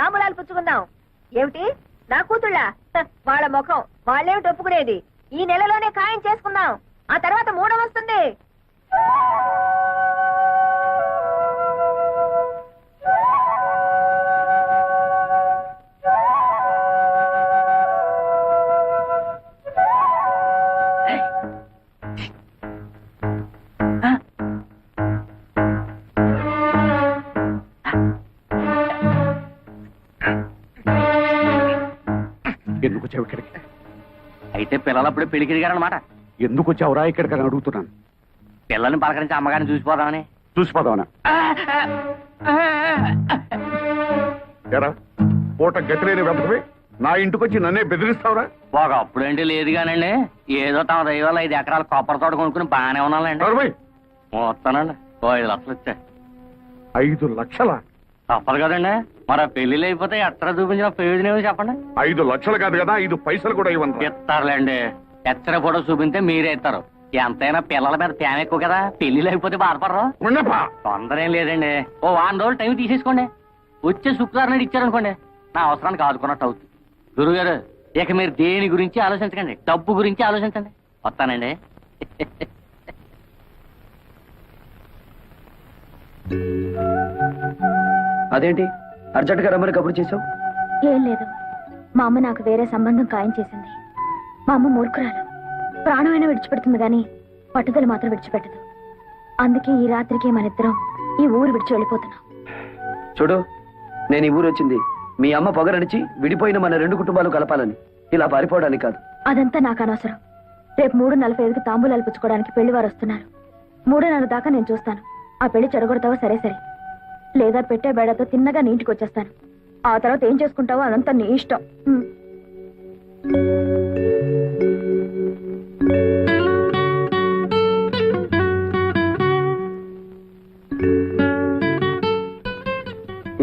తాంబూలాలు పుచ్చుకుందాం. ఏమిటి నా కూతుళ్ళ? వాళ్ళ ముఖం వాళ్ళేమిటి ఒప్పుకునేది? ఈ నెలలోనే ఖాయం చేసుకుందాం, ఆ తర్వాత మూడో వస్తుంది. ఎందుకు వచ్చావు ఇక్కడికి? అయితే పిల్లలప్పుడే పెళ్లికి దిగారనమాట. ఎందుకు వచ్చావురా ఇక్కడికి అని అడుగుతున్నాను. పిల్లల్ని పలకరించి అమ్మగారిని చూసిపోదామని. చూసిపోదామనా? ఎరా పూట గతిలేని వెతకవి నా ఇంటికి వచ్చి నన్నే బెదిరిస్తావురా? ఒకప్పుడంటే లేదు కానండి, ఏదో తమ దైవాలు 5 ఎకరాల కొబ్బరి తోట కొనుక్కుని బాగానే ఉన్నానండి. వస్తానండి, 5 లక్షలు వచ్చాయి. 5 లక్షలా? తప్పదు కదండి, మరి ఆ పెళ్లిళ్ళు అయిపోతే ఎట్లా చూపించిన ప్రయోజనం ఏమో చెప్పండి. 5 లక్షలు కాదు కదా, 5 పైసలు కూడా ఇవ్వండి. ఇస్తారులేండి, ఎచ్చర ఫోటో చూపిస్తే మీరే ఇస్తారు. ఎంతైనా పిల్లల మీద ప్యాన్ ఎక్కువ కదా, పెళ్లిళ్ళు అయిపోతే బాధపడరు. తొందర ఏం లేదండి, ఓ 1 రోజులు టైం తీసేసుకోండి. వచ్చే శుక్రవారం నాడు ఇచ్చారనుకోండి, నా అవసరానికి ఆదుకున్నట్టు అవుతుంది. గురుగారు, ఇక మీరు దేని గురించి ఆలోచించకండి, డబ్బు గురించి ఆలోచించండి. వస్తానండి. అదేంటి అర్జెంట్ గా రమ్మని కబురు చేసావు? ఏం లేదు, మా అమ్మ నాకు వేరే సంబంధం ఖాయం చేసింది. మా అమ్మ మూర్ఖురాలు, ప్రాణమైనా విడిచిపెడుతుంది గాని పట్టుదల మాత్రం విడిచిపెట్టదు. అందుకే ఈ రాత్రికి మన ఇద్దరం ఈ ఊరు విడిచి వెళ్ళిపోతున్నాం. చూడు, నేను ఈ ఊరు వచ్చింది మీ అమ్మ పొగరడిచి విడిపోయిన మన 2 కుటుంబాలు కలపాలని, ఇలా పారిపోవడానికి కాదు. అదంతా నాకు అనవసరం. రేపు 3:45కి తాంబూలాలు పుచ్చుకోవడానికి పెళ్లి వారు వస్తున్నారు. 3:30 దాకా నేను చూస్తాను. ఆ పెళ్లి చెడగొడతావో సరే సరే, లేదా పెట్టే బేడతో తిన్నగా నీ ఇంటికి వచ్చేస్తాను. ఆ తర్వాత ఏం చేసుకుంటావో అదంతా నీ ఇష్టం.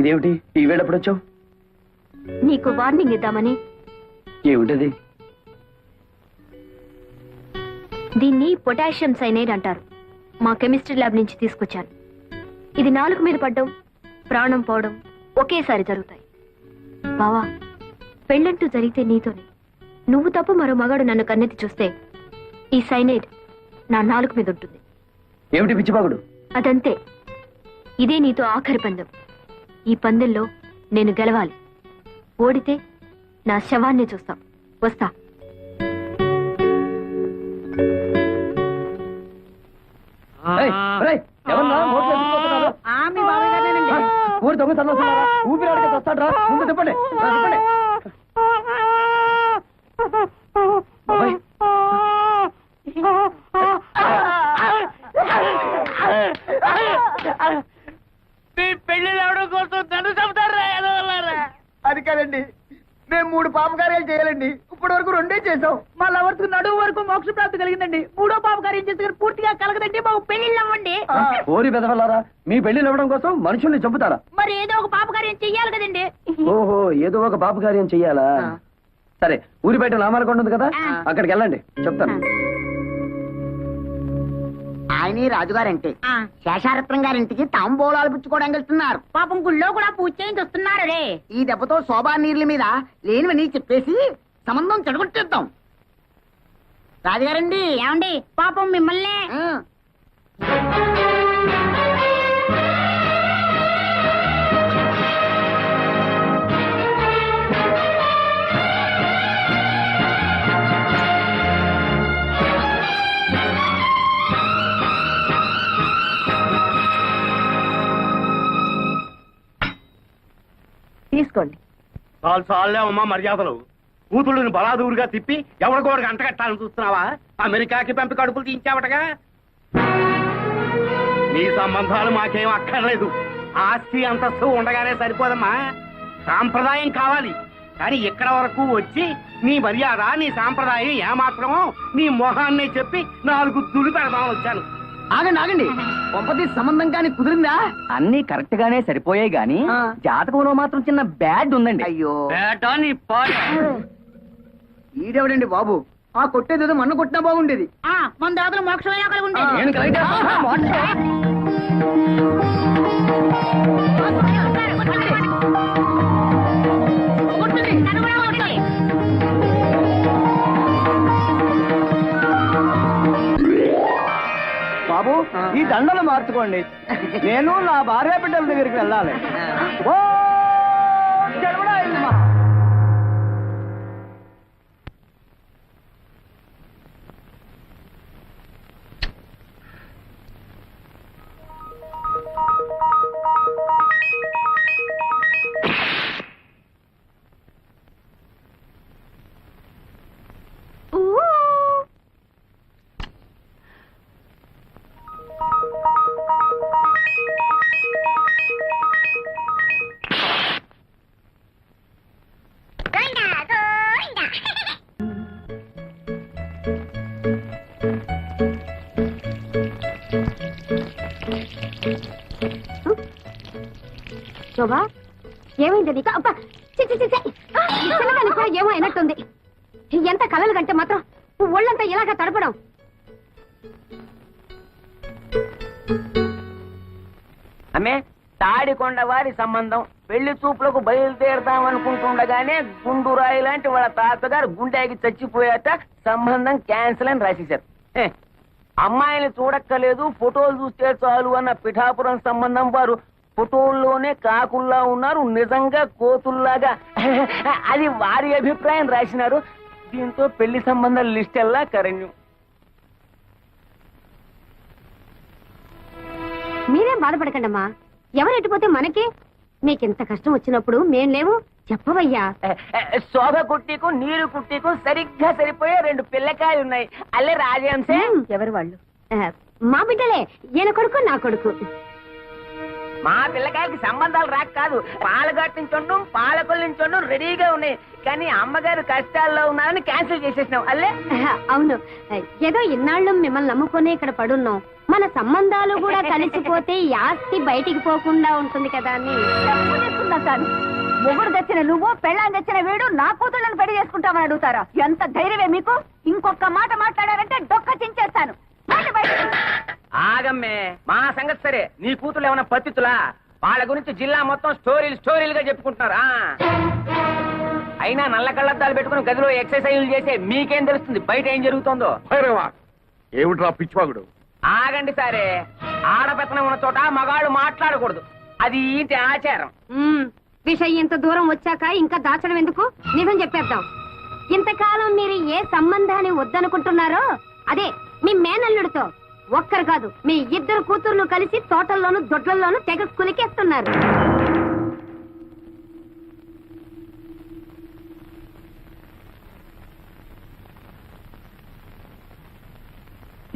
ఇదేమిటి ఈ వేళప్పుడు వచ్చావు? నీకు వార్నింగ్ ఇద్దామని. ఏమిటది? దీన్ని పొటాషియం సైనైడ్ అంటారు. మా కెమిస్ట్రీ ల్యాబ్ నుంచి తీసుకొచ్చాను. ఇది నాలుక మీద పడ్డం, ప్రాణం పోవడం ఒకేసారి జరుగుతాయి. బావా, పెళ్ళంటూ జరిగితే నీతోనే. నువ్వు తప్ప మరో మగాడు నన్ను కన్నెత్తి చూస్తే ఈ సైనైడ్ నా నాలుక మీద ఉంటుంది. ఏమిటి పిచ్చిబాగుడు? అదంతే. ఇదే నీతో ఆఖరి పందెం. ఈ పందెంలో నేను గెలవాలి. ఓడితే నా శవాన్ని చూస్తాం. వస్తా. ఊరి దొంగ సన్నాసులారా, ఊపిరాడక వస్తాడ్రా, ముందు తిప్పండి. పెళ్లి అవడం కోసం నన్ను చెబుతారా? అది కాదండి, మేము 3 పాపకార్యాలు చేయాలండి. ఇప్పటి వరకు 2 చేసాం. మా లవర్స్ నడువు వరకు మోక్ష ప్రాప్తి కలిగిందండి. 3వ పాపకార్యం చేసి పూర్తిగా కలగదండి. మాకు పెళ్లిళ్ళు అవ్వండి. ఓరి బెదవలారా, మీ పెళ్లిళ్ళు ఇవ్వడం కోసం మనుషుల్ని చంపుతారా? మరి ఏదో ఒక పాపకార్యం చెయ్యాలి కదండి. ఓహో, ఏదో ఒక పాపకార్యం చెయ్యాలా? సరే, ఊరి బయట నామాలకొండ ఉంది కదా, అక్కడికి వెళ్ళండి, చెప్తాను. ఆయన రాజుగారంటే శేషారత్నం గారింటికి తాంబూలాలు పుచ్చుకోవడానికి వెళ్తున్నారు. పాపం గుళ్ళో కూడా పూజ చేయించి వస్తున్నారే. ఈ దెబ్బతో శోభా నీళ్ళ మీద లేనివని చెప్పేసి సంబంధం చెడగొట్టేద్దాం. రాజుగారండి, ఏమండి, పాపం మిమ్మల్ని తీసుకోండి. చాలే అమ్మా మర్యాదలు. కూతుళ్ళని బలాదూరుగా తిప్పి ఎవరికోడికి అంటగట్టాలని చూస్తున్నావా? అమెరికాకి పంపి కడుపులు తీయించావటగా. నీ సంబంధాలు మాకేం అక్కర్లేదు. ఆస్తి అంతస్తు ఉండగానే సరిపోదమ్మా, సాంప్రదాయం కావాలి. కానీ ఇక్కడ వరకు వచ్చి నీ మర్యాద, నీ సాంప్రదాయం ఏమాత్రమో నీ మొహాన్ని చెప్పి 4 దులు పెడదామని వచ్చాను. ఆగండి ఆగండి, పంపతి సంబంధం కానీ కుదిరిందా? అన్ని కరెక్ట్ గానే సరిపోయాయి గాని జాతకంలో మాత్రం చిన్న బ్యాడ్ ఉందండి. అయ్యో, నీ ఈడెవడండి బాబు? ఆ కొట్టేదేదో మన్ను కొట్టినా బాగుండేది. మన దాతలు మోక్షమైనా కలిగి ఉండేది. దండలు మార్చుకోండి. నేను నా భార్య బిడ్డల దగ్గరికి వెళ్ళాలి. ఓ చెరువుడాయమ్మ. శోభా ఏమైంది నీకు? అబ్బా చిన్నదానికి కూడా ఏమో అయినట్టుంది. ఎంత కలలు కంటే మాత్రం ఒళ్ళంతా ఇలాగా తడపడం. అమ్మే తాడికొండ వారి సంబంధం పెళ్లి చూపులకు బయలుదేరదామనుకుంటుండగానే గుండురాయి లాంటి వాళ్ళ తాతగారు గుండెకి చచ్చిపోయాక సంబంధం క్యాన్సిల్ అని రాసేశారు. అమ్మాయిని చూడక్కలేదు, ఫోటోలు చూస్తే చాలు అన్న పిఠాపురం సంబంధం వారు ఫోటోల్లోనే కాకుల్లా ఉన్నారు, నిజంగా కోతుల్లాగా. అది వారి అభిప్రాయం రాసినారు. దీంతో పెళ్లి సంబంధాల లిస్ట్ ఎల్లా కరణ్యం. మీరేం బాధపడకండమ్మా, ఎవరు ఎట్టిపోతే మనకే. నీకింత కష్టం వచ్చినప్పుడు మేం లేవు చెప్పవయ్యా. శోభ కుట్టికు నీరు కుట్టికు సరిగ్గా సరిపోయే 2 పిల్లకాయలు ఉన్నాయి. అల్లే రాజంశే. ఎవరు వాళ్ళు? మా బిడ్డలే, ఈయన కొడుకు నా కొడుకు. మా పిల్లకాయలకి సంబంధాలు రాక కాదు, పాలగట్టు నుంచి పాలకొల్లు నుంచి రెడీగా ఉన్నాయి. కానీ అమ్మగారు కష్టాల్లో ఉన్నారని క్యాన్సిల్ చేసేసినాం. అల్లే అవును, ఏదో ఇన్నాళ్ళు మిమ్మల్ని నమ్ముకునే ఇక్కడ పడున్నాం. మన సంబంధాలు కూడా కలిసిపోతే ఈ ఆస్తి బయటికి పోకుండా ఉంటుంది కదా అని సార్. మొగుడు తెచ్చిన నువ్వు, పెళ్ళాన్ని తెచ్చిన వీడు నా కూతుళ్ళని పెళ్లి చేసుకుంటామని అడుగుతారా? ఎంత ధైర్యమే మీకు? ఇంకొక మాట మాట్లాడారంటే డొక్క చించేస్తాను. ఆగమ్మే, మా సంగతి సరే. నీ కూతురు ఏమన్నా పత్తితులా? వాళ్ళ గురించి జిల్లా మొత్తం స్టోరీలుగా చెప్పుకుంటున్నారా? అయినా నల్ల కళ్ళద్దాలు పెట్టుకుని గదిలో ఎక్సర్సైజులు చేసే మీకేం తెలుస్తుంది బయట ఏం జరుగుతుందో? ఏమిట్రా పిచ్చివాగుడు? ఆగండి సరే. ఆడపెత్తనం ఉన్న చోట మగాళ్ళు మాట్లాడకూడదు, అది ఇంటి ఆచారం. విషయం ఇంత దూరం వచ్చాక ఇంకా దాచడం ఎందుకు? నిజం చెప్పేద్దాం. ఇంతకాలం మీరు ఏ సంబంధాన్ని వద్దనుకుంటున్నారో అదే మీ మేనల్లుడితో ఒక్కరు కాదు, మీ 2 కూతుర్లు కలిసి తోటల్లోనూ దొడ్లల్లోనూ తెగ కులికేస్తున్నారు.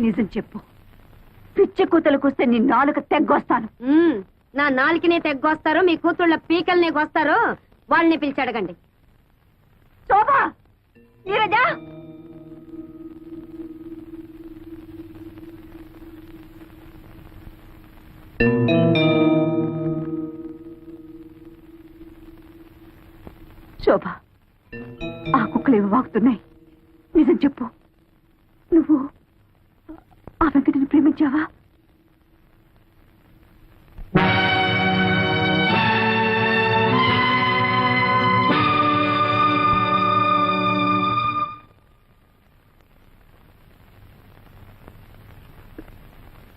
నిజం చెప్పు. పిచ్చి కూతురు కూస్తే నీ నాలుక తెగ్గొస్తాను. నా నాలుకనే తెగ్గొస్తారో మీ కూతుళ్ళ పీకల్నే కోస్తారో వాళ్ళని పిలిచి అడగండి. శోభా, నీరజా, శోభ, ఆ కుక్కలేవి వాగుతున్నాయి. నిజం చెప్పు, నువ్వు ఆ వెంకటిని ప్రేమించావా?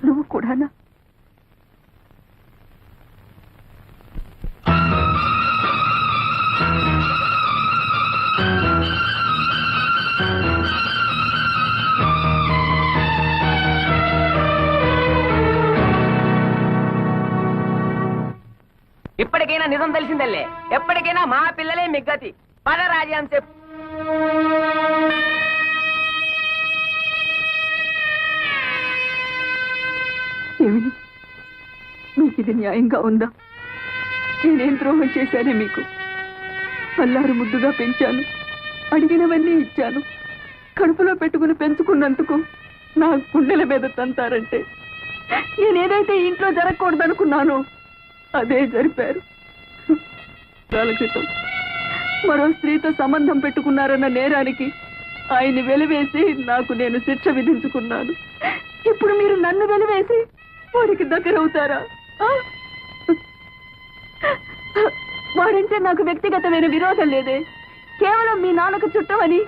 నువ్వు కూడానా? ఇప్పటికైనా నిజం తెలిసిందల్లే. ఎప్పటికైనా మా పిల్లలే మిగ్గతి. పద రాజ్యం చెప్పు. ఏమిటి, మీకు ఇది న్యాయంగా ఉందా? నేనేం ద్రోహం చేశానే మీకు? అల్లారు ముద్దుగా పెంచాను, అడిగినవన్నీ ఇచ్చాను. కడుపులో పెట్టుకుని పెంచుకున్నందుకు నా గుండెల మీద తంతారంటే నేనేదైతే ఇంట్లో జరగకూడదనుకున్నానో అదే జరిపారు. కాల క్రితం మరో స్త్రీతో సంబంధం పెట్టుకున్నారన్న నేరానికి ఆయన్ని వెలివేసి నాకు నేను శిక్ష విధించుకున్నాను. ఇప్పుడు మీరు నన్ను వెలివేసి వారికి దగ్గరవుతారా? వారంటే నాకు వ్యక్తిగతమైన విరోధం లేదే. కేవలం మీ నాన్నకు చుట్టమని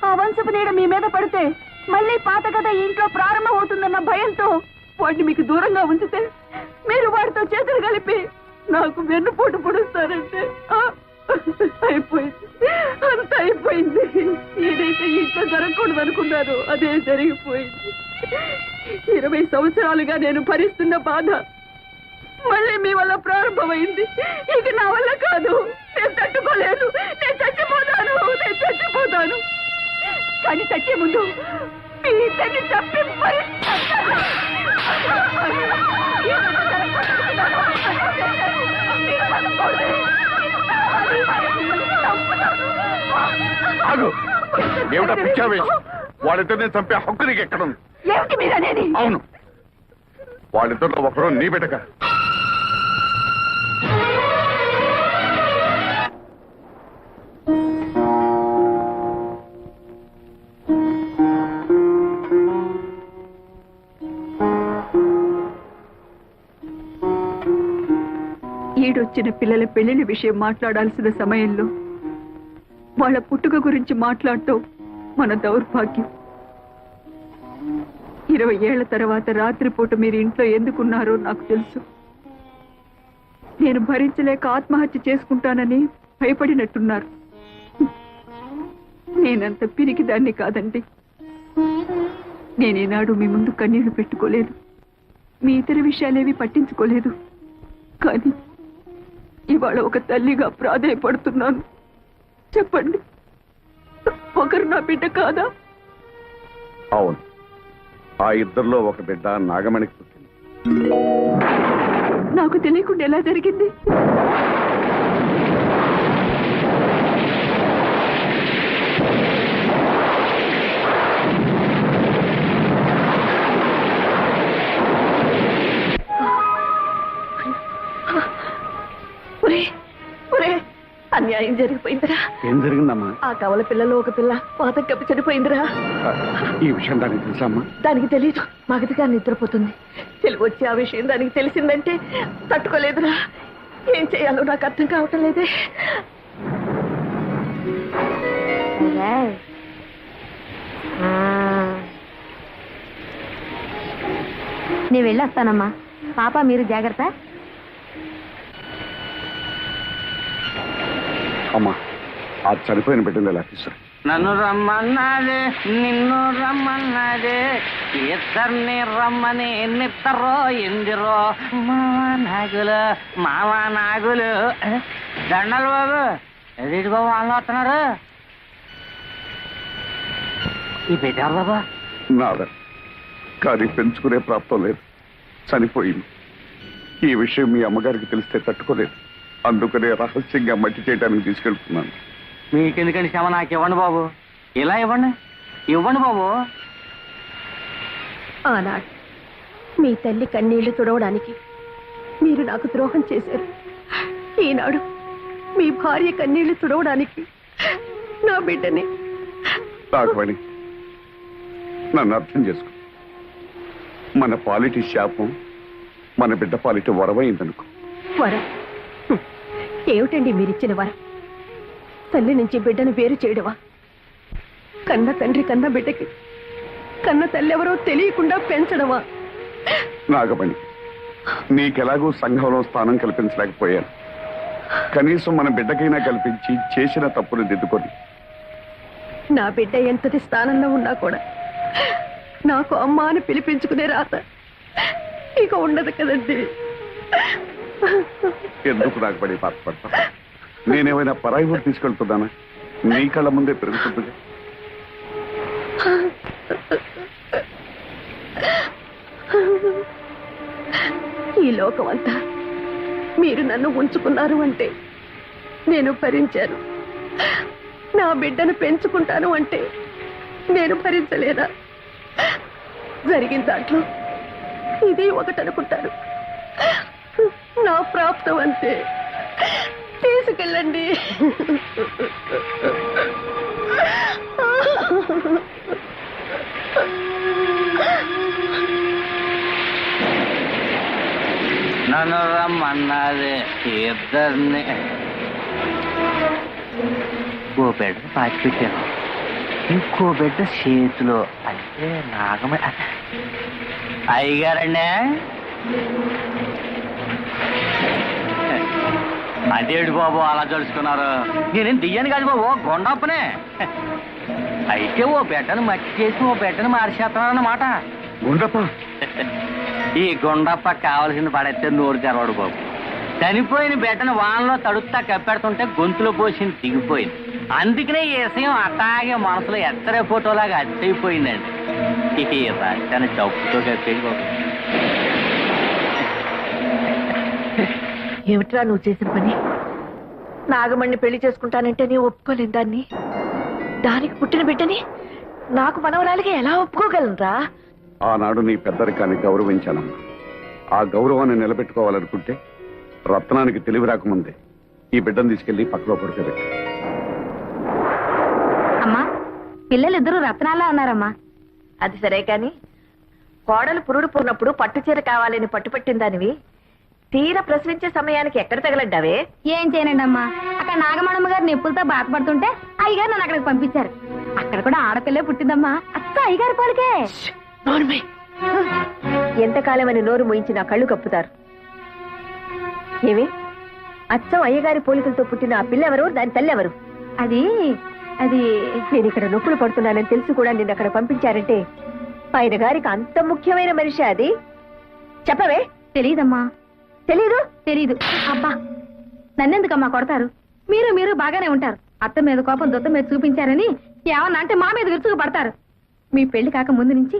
ఆ వంశపు నీడ మీ మీద పడితే మళ్ళీ పాత కథ ఇంట్లో ప్రారంభమవుతుందన్న భయంతో వాడిని మీకు దూరంగా ఉంచితే మీరు వాడితో చేతులు కలిపి నాకు వెన్నుపోటు పొడుస్తారంటే అయిపోయింది, అంత అయిపోయింది. ఏదైతే ఇంట్లో జరగకూడదు అనుకున్నారో అదే జరిగిపోయింది. 20 సంవత్సరాలుగా నేను భరిస్తున్న బాధ మళ్ళీ మీ వల్ల ప్రారంభమైంది. ఇక నా వల్ల కాదు, నేను తట్టుకోలేను, నేను చచ్చిపోతాను. కానీ చచ్చే ముందు మీ ఇద్దరిని చంపి ఏమిటా పిచ్చావే? వాళ్ళిద్దరిని చంపే హక్కు నీకు ఎక్కడుంది? ఏమిటి మీరనేది? అవును, వాళ్ళిద్దరిలో ఒకరు నీ బిడ్డక. ఈడొచ్చిన పిల్లల పెళ్లిళ్ళ విషయం మాట్లాడాల్సిన సమయంలో వాళ్ళ పుట్టుక గురించి మాట్లాడటం మన దౌర్భాగ్యం. 20 ఏళ్ల తర్వాత రాత్రిపూట మీరు ఇంట్లో ఎందుకున్నారో నాకు తెలుసు. నేను భరించలేక ఆత్మహత్య చేసుకుంటానని భయపడినట్టున్నారు. నేనంత పిరికి దాన్ని కాదండి. నేనేనాడు మీ ముందు కన్నీళ్లు పెట్టుకోలేదు, మీ ఇతర విషయాలేవి పట్టించుకోలేదు. కానీ ఇవాళ ఒక తల్లిగా ప్రాధేయపడుతున్నాను. చెప్పండి, ఒకరు నా బిడ్డ కాదా? అవును, ఆ ఇద్దరిలో ఒక బిడ్డ నాగమణికి పుట్టింది. నాకు తెలియకుండా ఎలా జరిగింది? అన్యాయం జరిగిపోయిందిరా. ఏం జరిగిందమ్మా? ఆ కవల పిల్లలో ఒక పిల్ల పాత కప్పి చనిపోయిందిరా. ఈ విషయం దానికి తెలుసమ్మా? దానికి తెలీదు. మగతిగా నిద్రపోతుంది. తెలివి వచ్చి ఆ విషయం దానికి తెలిసిందంటే తట్టుకోలేదురా. ఏం చేయాలో నాకు అర్థం కావటం లేదే. నేను వెళ్ళొస్తానమ్మా. పాప మీరు జాగ్రత్త. అమ్మా, ఆ చనిపోయిన బిడ్డను ఎలా తీసుకురా? నన్ను రమ్మన్నాదే, నిన్ను రమ్మన్నాదే, ఇద్దరిని రమ్మని ఎన్నిద్దరో ఎందిరో మావా నాగులు దండలు బాబు. ఎదుటి బాబు వాళ్ళు వస్తున్నారు. ఈ బిడ్డ బాబా నాదా, కానీ పెంచుకునే ప్రాప్తం లేదు, చనిపోయింది. ఈ విషయం మీ అమ్మగారికి తెలిస్తే తట్టుకోలేదు. అందుకనే రహస్యంగా మట్టి చేయడానికి తీసుకెళ్తున్నాను. మీకెందుకండి శ్రమ? నాకు ఇవ్వండి బాబు, ఇలా ఇవ్వండి బాబు. ఆనాడు మీ తల్లి కన్నీళ్లు తుడవడానికి మీరు నాకు ద్రోహం చేశారు. ఈనాడు మీ భార్య కన్నీళ్లు తుడవడానికి నా బిడ్డని. నాగమణి, నన్ను అర్థం చేసుకో. మన పాలిటి శాపం మన బిడ్డ పాలిటి వరమైందనుకో. వరం ఏమిటండి మీరిచ్చిన వరం? తల్లి నుంచి బిడ్డను వేరు చేయడమా? కన్న తండ్రి కన్న బిడ్డకి కన్న తల్లి ఎవరో తెలియకుండా పెంచడమా? నాగమణి, నీకెలాగూ సంఘంలో స్థానం కల్పించలేకపోయాను. కనీసం మన బిడ్డకైనా కల్పించి చేసిన తప్పును దిద్దుకొని. నా బిడ్డ ఎంతటి స్థానంలో ఉన్నా కూడా నాకు అమ్మ అని పిలిపించుకునే రాత ఇక ఉండదు కదండి. ఎందుకు నాగమణి బాధపడతా? నేనేమైనా పరాయి ఊరు తీసుకెళ్తున్నానా? నీ కళ్ళ ముందే పెరుగుతుందిగా. ఈ లోకం అంతా మీరు నన్ను ఉంచుకున్నారు అంటే నేను భరించాను. నా బిడ్డను పెంచుకుంటాను అంటే నేను భరించలేదా? జరిగిన దాంట్లో ఇది ఒకటి అనుకుంటాను. నా ప్రాప్తం అంతే. తీసుకెళ్ళండి. నన్ను రమ్మన్నది ఇద్దరిని. ఓ బిడ్డ పాచి పెట్టాను. ఇంకో బిడ్డ చేతిలో అంటే నాగమే అయ్యగారండి అదేడు బాబు అలా జరుచుకున్నారు నేనేం దియ్యను కాదు బాబు గొండప్పనే అయితే ఓ బిడ్డను మట్టి చేసి ఓ బిడ్డను మార్చేస్తున్నారన్నమాట గుండప్ప ఈ గుండప్ప కావలసింది పడైతే నోరు తెరవడు బాబు చనిపోయిన బిడ్డను వానలో తడుపుతా కప్పెడుతుంటే గొంతులో పోసింది దిగిపోయింది అందుకనే ఈ విషయం అట్టాగే మనసులో ఎత్తరే ఫోటోలాగా అట్టయిపోయిందండి ఈ రాష్ట్రాన్ని చప్పుతో కప్పేది బాబు ఏమిట్రా నువ్వు చేసిన పని నాగమణ్ణి పెళ్లి చేసుకుంటానంటే నీ ఒప్పుకోలేను దాన్ని దానికి పుట్టిన బిడ్డని నాకు మనవరాలిగా ఎలా ఒప్పుకోగలనురా ఆనాడు నీ పెద్దరికాన్ని గౌరవించానమ్మా ఆ గౌరవాన్ని నిలబెట్టుకోవాలనుకుంటే రత్నానికి తెలివి రాకముందే ఈ బిడ్డను తీసుకెళ్లి పక్కలో పడుకోబెట్టి అమ్మా పిల్లలిద్దరూ రత్నాల్లా ఉన్నారమ్మా. అది సరే కాని కోడలు పురుడు పూర్ణప్పుడు పట్టు చీర కావాలని పట్టుపట్టిన దానివి తీర ప్రశ్నించే సమయానికి ఎక్కడ తగలడ్డావే ఏం చేయనండి అమ్మా, అక్కడ నాగమణమ్మ గారు నొప్పులతో బాధపడుతుంటే అయ్యగారు నన్ను అక్కడికి పంపించారు. అక్కడ కూడా ఆడపిల్లే పుట్టిందమ్మా, అచ్చ అయ్యగారి పోలికే. ఎంతకాలం అని నోరు మోయించి నా కళ్ళు కప్పుతారు. ఏమి అచ్చం అయ్యగారి పోలికలతో పుట్టిన ఆ పిల్లెవరు, దాని తల్లెవరు? అది అది నేను ఇక్కడ నొప్పులు పడుతున్నానని తెలిసి కూడా నిన్ను అక్కడ పంపించారంటే ఆయన గారికి అంత ముఖ్యమైన మనిషి అది. చెప్పవే. తెలీదమ్మా. తెలీదు? తెలీదు. అబ్బా నన్నెందుకమ్మా కొడతారు? మీరు బాగానే ఉంటారు. అత్త మీద కోపం దొత్త మీద చూపించారని ఏమన్నా అంటే మా మీద విరుచుకు పడతారు. మీ పెళ్లి కాక ముందు నుంచి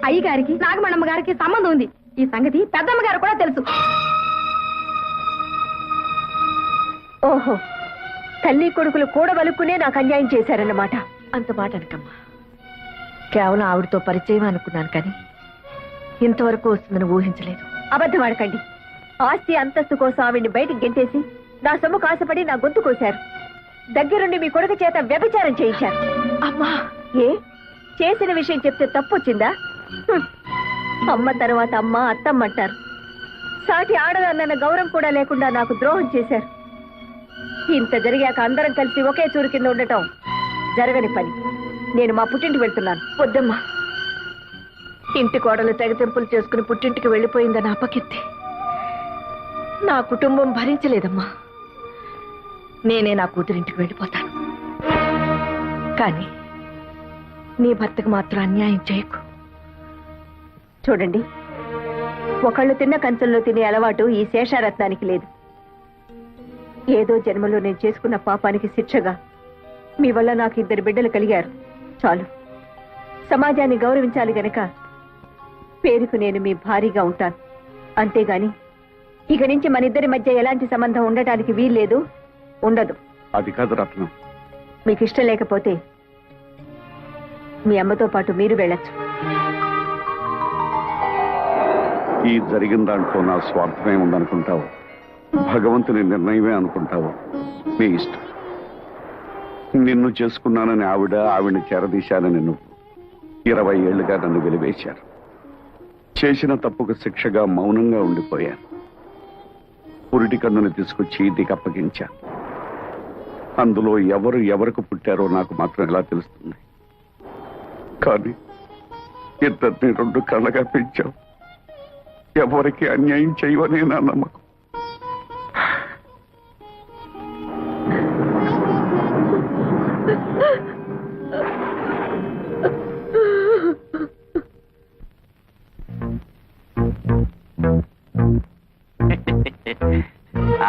అయ్యగారికి నాగమణమ్మ గారికి సంబంధం ఉంది. ఈ సంగతి పెద్దమ్మ గారు కూడా తెలుసు. ఓహో, తల్లి కొడుకులు కూడబలుక్కునే నాకు అన్యాయం చేశారన్నమాట. అంత మాట అనకమ్మా. కేవలం ఆవిడతో పరిచయం అనుకున్నాను కానీ ఇంతవరకు వస్తుందని ఊహించలేదు. అబద్ధం ఆడకండి. ఆస్తి అంతస్తు కోసం ఆవిడ్ని బయటికి గెంటేసి నా సొమ్ము కాసపడి నా గొంతు కోశారు. దగ్గరుండి మీ కొడుకు చేత వ్యభిచారం చేయించారు. అమ్మా, ఏ చేసిన విషయం చెప్తే తప్పు వచ్చిందా? అమ్మ తర్వాత అమ్మ అత్తమ్మ అంటారు. సాటి ఆడదన్న గౌరవం కూడా లేకుండా నాకు ద్రోహం చేశారు. ఇంత జరిగాక అందరం కలిసి ఒకే చూరు కింద ఉండటం జరగని పని. నేను మా పుట్టింటికి వెళ్తున్నాను. వద్దమ్మా, ఇంటి కోడలు తెగతెంపులు చేసుకుని పుట్టింటికి వెళ్ళిపోయిందని అపకీర్తి నా కుటుంబం భరించలేదమ్మా. నేనే నా కూతురింటికి వెళ్ళిపోతాను. కానీ నీ భర్తకు మాత్రం అన్యాయం చేయకు. చూడండి, ఒకళ్ళు తిన్న కంచంలో తినే అలవాటు ఈ శేషారత్నానికి లేదు. ఏదో జన్మలో నేను చేసుకున్న పాపానికి శిక్షగా మీ వల్ల నాకు 2 బిడ్డలు కలిగారు. చాలు. సమాజాన్ని గౌరవించాలి గనక పేరుకు నేను మీ భారీగా ఉంటాను. అంతేగాని ఇక నుంచి మన ఇద్దరి మధ్య ఎలాంటి సంబంధం ఉండటానికి వీల్లేదు, ఉండదు. అది కాదు రత్నం. మీకు ఇష్టం లేకపోతే మీ అమ్మతో పాటు మీరు వెళ్ళొచ్చు. ఈ జరిగిన దాంట్లో నా స్వార్థమే ఉందనుకుంటావు, భగవంతుని నిర్ణయమే అనుకుంటావు, నీ ఇష్టం. నిన్ను చేసుకున్నానని ఆవిడ్ని చేరదీశానని నువ్వు 20 ఏళ్లుగా నన్ను వెలివేశారు. చేసిన తప్పుకు శిక్షగా మౌనంగా ఉండిపోయాను. పురిటి కన్నుని తీసుకొచ్చి ఇంటికి అప్పగించాను. అందులో ఎవరు ఎవరికి పుట్టారో నాకు మాత్రం ఎలా తెలుస్తుంది? కానీ ఇద్దరిని 2 కళ్ళగా పెంచావు. ఎవరికి అన్యాయం చేయవనే నా నమ్మకం.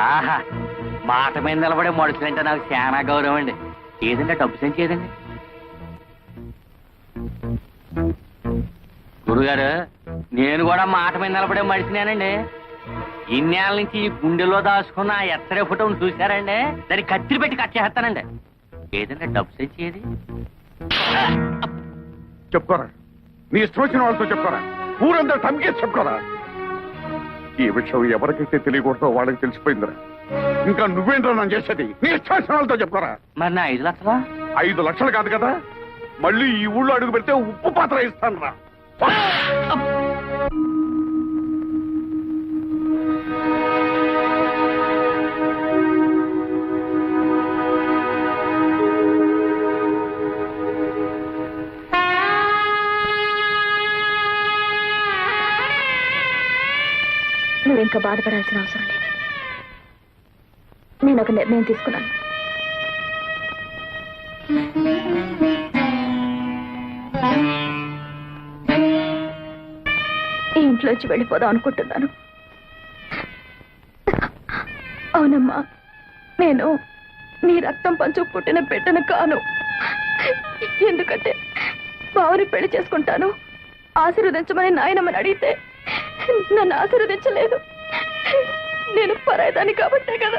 ఆహా, మాట మీద నిలబడే మనుషులంటే నాకు చాలా గౌరవం అండి. ఏదంటే డబ్బు సెంచి ఏదండి గురుగారు, నేను కూడా మాట మీద నిలబడే మనిషినేనండి. ఇన్నేళ్ళ నుంచి ఈ గుండెలో దాచుకున్న ఆ ఎత్తరే ఫోటోను చూశారండి, దాన్ని కత్తిరి పెట్టి కట్ చేస్తానండి. ఏదంటే డబ్బు సెంచి ఏది? చెప్పుకోరా, నీ ఇష్టం వచ్చిన వాళ్ళతో చెప్పుకోరా, ఊరంతా టమ్కేసి చెప్పుకోరా. ఈ విషయం ఎవరికైతే తెలియకూడదో వాళ్ళకి తెలిసిపోయిందిరా. ఇంకా నువ్వేంటో నన్ను చేసేది? నీ ఇష్టం వచ్చిన వాళ్ళతో చెప్పుకోరా. మరి నా 5 లక్షలా? 5 లక్షలు కాదు కదా, మళ్ళీ ఈ ఊళ్ళో అడుగు పెడితే ఉప్పు పాత్ర ఇస్తాను రా. ఇక బాధపడాల్సిన అవసరం లేదు. నేను ఒక నిర్ణయం తీసుకున్నాను. ఈ ఇంట్లోంచి వెళ్ళిపోదాం అనుకుంటున్నాను. అవునమ్మా, నేను నీ రక్తం పంచు పుట్టిన బిడ్డను కాను. ఎందుకంటే బావని పెళ్లి చేసుకుంటాను ఆశీర్వదించమని నాయనమ్మని అడిగితే నన్ను ఆశీర్వదించలేదు. నేను పరాయిదాన్ని కాబట్టే కదా.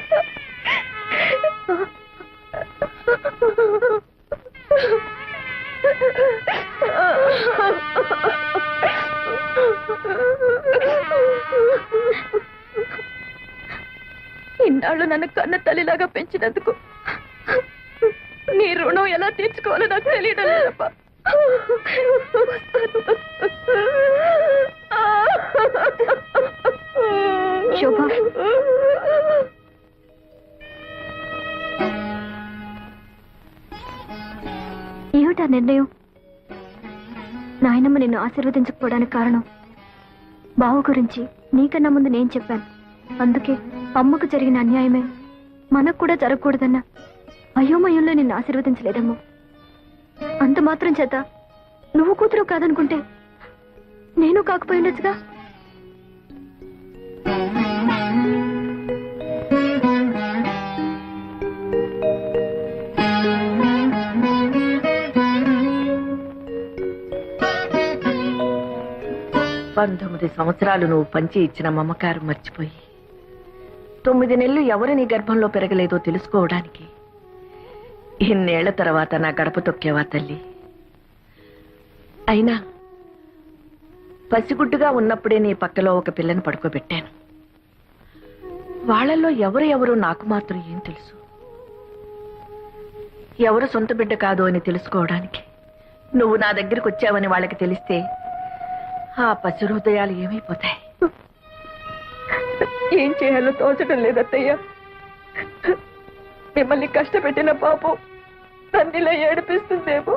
ఇన్నాళ్ళు నన్ను కన్న తల్లిలాగా పెంచినందుకు నీ రుణం ఎలా తీర్చుకోవాలో నాకు తెలియడం లేదప్పా. శోభ, ఏమిటా నిర్ణయం? నాయనమ్మ నిన్ను ఆశీర్వదించకపోవడానికి కారణం బావ గురించి నీకన్నా ముందు నేను చెప్పాను. అందుకే అమ్మకు జరిగిన అన్యాయమే మనకు కూడా జరగకూడదన్న అయోమయంలో నిన్ను ఆశీర్వదించలేదమ్మో. అంత మాత్రం చేత నువ్వు కూతురు కాదనుకుంటే నేను కాకపోయి ఉండొచ్చుగా. పంతొమ్మిది సంవత్సరాలు నువ్వు పంచి ఇచ్చిన మమకారం మర్చిపోయి 9 నెలలు ఎవరు నీ గర్భంలో పెరగలేదో తెలుసుకోవడానికి ఇన్నేళ్ల తర్వాత నా గడప తొక్కేవా తల్లి. అయినా పసిగుడ్డుగా ఉన్నప్పుడే నీ పక్కలో ఒక పిల్లని పడుకోబెట్టాను. వాళ్ళల్లో ఎవరు నాకు మాత్రం ఏం తెలుసు? ఎవరు సొంత బిడ్డ కాదు అని తెలుసుకోవడానికి నువ్వు నా దగ్గరికి వచ్చావని వాళ్ళకి తెలిస్తే ఆ పసి హృదయాలు ఏమైపోతాయి? ఏం చేయాలో తోచడం లేదత్తయ్య. మిమ్మల్ని కష్టపెట్టిన పాపం తన్నిలా ఏడిపిస్తుందేమో.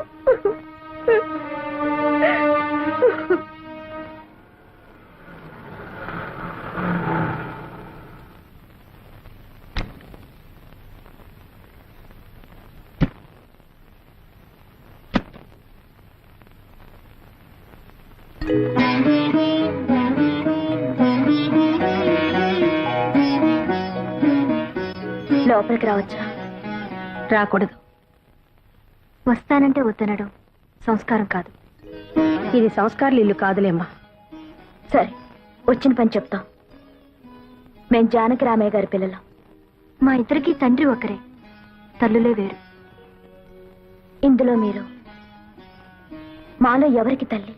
లోపలికి రావచ్చా? రాకూడదు. వస్తానంటే వద్దనడం సంస్కారం కాదు. ఇది సంస్కారాలు ఇల్లు కాదులేమ్మా. సరే, వచ్చిన పని చెప్తాం. మేం జానకి రామయ్య గారి పిల్లలం. మా ఇద్దరికి తండ్రి ఒకరే, తల్లులే వేరు. ఇందులో మీరు మాలో ఎవరికి తల్లి?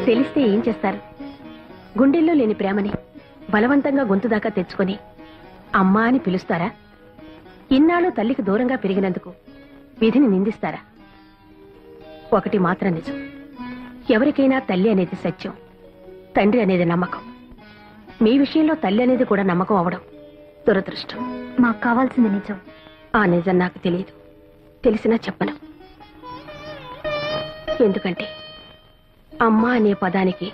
తెలిస్తే ఏం చేస్తారు? గుండెల్లో లేని ప్రేమని బలవంతంగా గొంతు దాకా తెచ్చుకొని అమ్మా అని పిలుస్తారా? ఇన్నాళ్ళు తల్లికి దూరంగా పెరిగినందుకు విధిని నిందిస్తారా? ఒకటి మాత్రం నిజం, ఎవరికైనా తల్లి అనేది సత్యం, తండ్రి అనేది నమ్మకం. మీ విషయంలో తల్లి అనేది కూడా నమ్మకం అవడం దురదృష్టం. మాకు కావాల్సింది నిజం. ఆ నిజం నాకు తెలియదు, తెలిసినా చెప్పను. ఎందుకంటే అమ్మ అనే పదానికి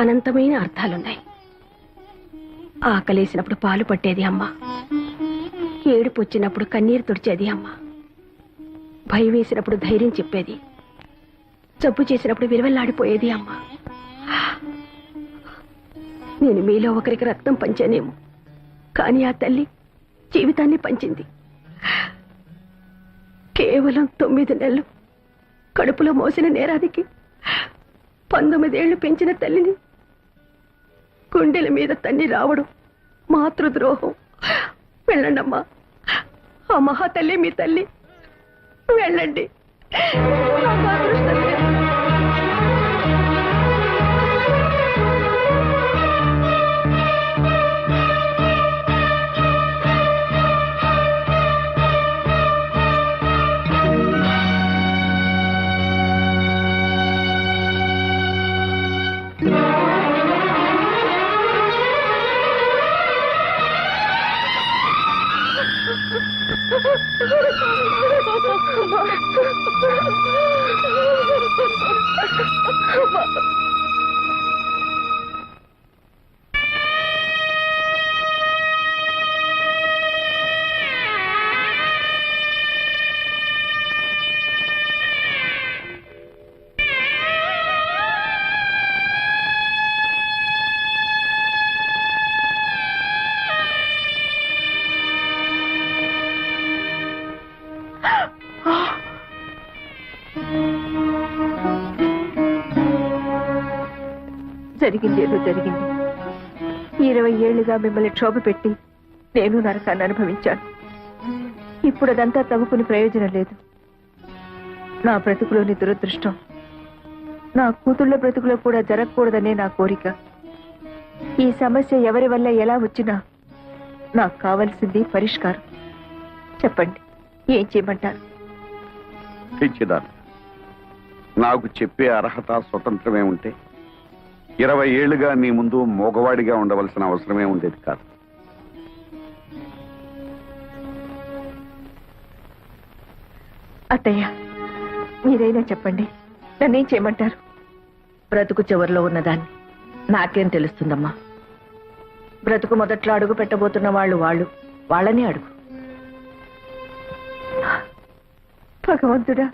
అనంతమైన అర్థాలున్నాయి. ఆకలేసినప్పుడు పాలు పట్టేది అమ్మ, ఏడుపు వచ్చినప్పుడు కన్నీరు తుడిచేది అమ్మ, భయం వేసినప్పుడు ధైర్యం చెప్పేది, జబ్బు చేసినప్పుడు విలువెల్లాడిపోయేది అమ్మ. నేను మీలో ఒకరికి రక్తం పంచానేమో, కానీ ఆ తల్లి జీవితాన్ని పంచింది. కేవలం 9 నెలలు కడుపులో మోసిన నేరానికి 19 ఏళ్లు పెంచిన తల్లిని గుండెల మీద తన్ని రావడం మాతృద్రోహం. వెళ్ళండమ్మా, ఆ మహాతల్లి మీ తల్లి. వెళ్ళండి. నాకు అదృష్టం లేదు. జరిగింది ఏదో జరిగింది. 20 ఏళ్లుగా మిమ్మల్ని క్షోభ పెట్టి నేను నరకాన్ని అనుభవించాను. ఇప్పుడు అదంతా తవ్వుకుని ప్రయోజనం లేదు. నా బ్రతుకులోని దురదృష్టం నా కూతుళ్ళ బ్రతుకులో కూడా జరగకూడదనే నా కోరిక. ఈ సమస్య ఎవరి వల్ల ఎలా వచ్చినా నాకు కావలసింది పరిష్కారం. చెప్పండి, ఏం చేయమంటారు? పిచ్చిదాన్ని, నాకు చెప్పే అర్హత స్వతంత్రమే ఉంటే 20 ఏళ్లుగా నీ ముందు మగవాడిగా ఉండవలసిన అవసరమే ఉండేది కాదు. అత్తయ్య, మీరైనా చెప్పండి, నన్నేం చేయమంటారు? బ్రతుకు చివరిలో ఉన్నదాన్ని నాకేం తెలుస్తుందమ్మా? బ్రతుకు మొదట్లో అడుగు పెట్టబోతున్న వాళ్ళని అడుగు. భగవంతుడా,